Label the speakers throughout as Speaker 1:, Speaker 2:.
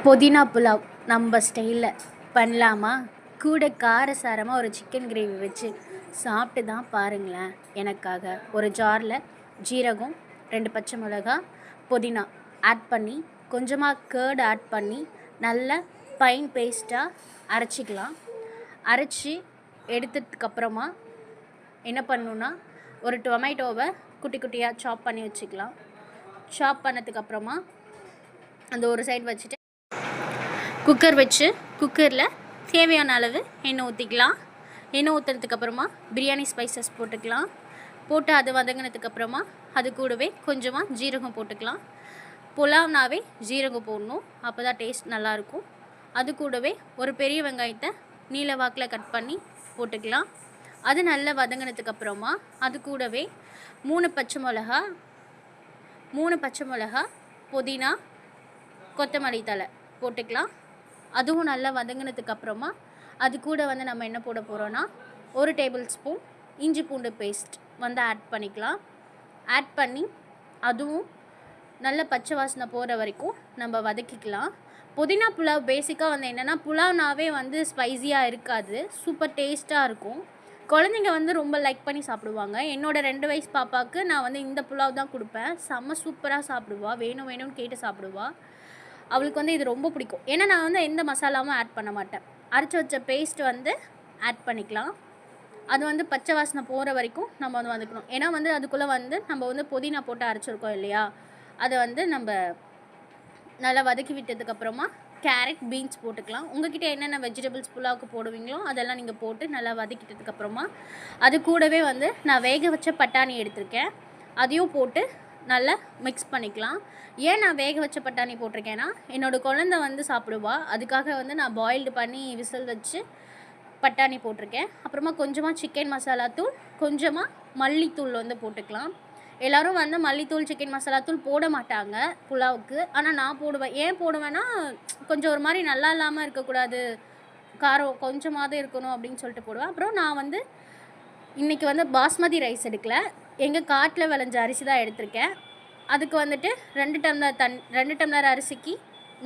Speaker 1: புதினா புலாவ் நம்ம ஸ்டைலில் பண்ணலாமா? கூட காரசாரமாக ஒரு சிக்கன் கிரேவி வச்சு சாப்பிட்டு தான் பாருங்களேன். எனக்காக ஒரு ஜாரில் ஜீரகம், 2 பச்சை மிளகா, புதினா ஆட் பண்ணி கொஞ்சமாக கேர்டு ஆட் பண்ணி நல்லா ஃபைன் பேஸ்ட்டாக அரைச்சிக்கலாம். அரைச்சி எடுத்ததுக்கப்புறமா என்ன பண்ணணுன்னா, ஒரு டொமேட்டோவை குட்டி குட்டியாக சாப் பண்ணி வச்சுக்கலாம். சாப் பண்ணதுக்கப்புறமா அந்த ஒரு சைடு வச்சுட்டு குக்கர் வச்சு குக்கரில் தேவையான அளவு எண்ணெய் ஊற்றிக்கலாம். எண்ணெய் ஊற்றுறதுக்கப்புறமா பிரியாணி ஸ்பைசஸ் போட்டுக்கலாம். போட்டு அது வதங்கினதுக்கப்புறமா அது கூடவே கொஞ்சமாக ஜீரகம் போட்டுக்கலாம். புலாவ்னாவே ஜீரகம் போடணும், அப்போ தான் டேஸ்ட் நல்லாயிருக்கும். அது கூடவே ஒரு பெரிய வெங்காயத்தை நீல வாக்கில் கட் பண்ணி போட்டுக்கலாம். அது நல்லா வதங்கினதுக்கப்புறமா அது கூடவே 3 பச்சை மிளகா, புதினா, கொத்தமல்லி தழை போட்டுக்கலாம். அதுவும் நல்லா வதங்கினதுக்கப்புறமா அது கூட நம்ம என்ன போட போகிறோன்னா, 1 டேபிள் ஸ்பூன் இஞ்சி பூண்டு பேஸ்ட் ஆட் பண்ணிக்கலாம். ஆட் பண்ணி அதுவும் நல்ல பச்சை வாசனை போகிற வரைக்கும் நம்ம வதக்கிக்கலாம். புதினா புலாவ் பேசிக்காக என்னென்னா, புலாவ்னாவே ஸ்பைஸியாக இருக்காது, சூப்பர் டேஸ்ட்டாக இருக்கும். குழந்தைங்க ரொம்ப லைக் பண்ணி சாப்பிடுவாங்க. என்னோட 2 வயசு பாப்பாவுக்கு நான் இந்த புலாவ் தான் கொடுப்பேன். செம்ம சூப்பராக சாப்பிடுவா, வேணும்னு கேட்டு சாப்பிடுவா. அவளுக்கு இது ரொம்ப பிடிக்கும். ஏன்னா நான் எந்த மசாலாவும் ஆட் பண்ண மாட்டேன். அரைச்சி வச்ச பேஸ்ட் ஆட் பண்ணிக்கலாம். அது பச்சை வாசனை போகிற வரைக்கும் நம்ம வதக்கணும். ஏன்னா அதுக்குள்ளே நம்ம புதினா போட்டு அரைச்சிருக்கோம் இல்லையா, அதை நம்ம நல்லா வதக்கி விட்டதுக்கப்புறமா கேரட், பீன்ஸ் போட்டுக்கலாம். உங்கள்கிட்ட என்னென்ன வெஜிடபிள்ஸ் புலாவுக்கு போடுவீங்களோ அதெல்லாம் நீங்கள் போட்டு நல்லா வதக்கிட்டதுக்கப்புறமா அது கூடவே நான் வேக வச்ச பட்டாணி எடுத்திருக்கேன், அதையும் போட்டு நல்லா மிக்ஸ் பண்ணிக்கலாம். ஏன் நான் வேக வச்ச பட்டாணி போட்டிருக்கேன்னா, என்னோடய குழந்தை சாப்பிடுவா, அதுக்காக நான் பாயில்டு பண்ணி விசில் வச்சு பட்டாணி போட்டிருக்கேன். அப்புறமா கொஞ்சமாக சிக்கன் மசாலா தூள், கொஞ்சமாக மல்லித்தூள் போட்டுக்கலாம். எல்லோரும் மல்லித்தூள், சிக்கன் மசாலா தூள் போட மாட்டாங்க புலாவுக்கு, ஆனால் நான் போடுவேன். ஏன் போடுவேன்னா, கொஞ்சம் ஒரு மாதிரி நல்லா இல்லாமல் இருக்கக்கூடாது, காரம் கொஞ்சமாவது இருக்கணும் அப்படின்னு சொல்லிட்டு போடுவேன். அப்புறம் நான் இன்றைக்கி பாஸ்மதி ரைஸ் எடுக்கல, எங்கள் காட்டில் விளைஞ்ச அரிசி தான் எடுத்திருக்கேன். அதுக்கு 2 டம்ளர் அரிசிக்கு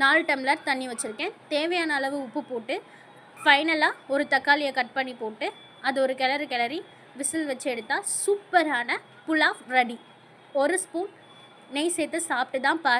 Speaker 1: 4 டம்ளர் தண்ணி வச்சுருக்கேன். தேவையான அளவு உப்பு போட்டு ஃபைனலாக ஒரு தக்காளியை கட் பண்ணி போட்டு அது ஒரு கிளறி விசில் வச்சு எடுத்தால் சூப்பரான புலாவ் ரெடி. 1 ஸ்பூன் நெய் சேர்த்து சாப்பிட்டு தான்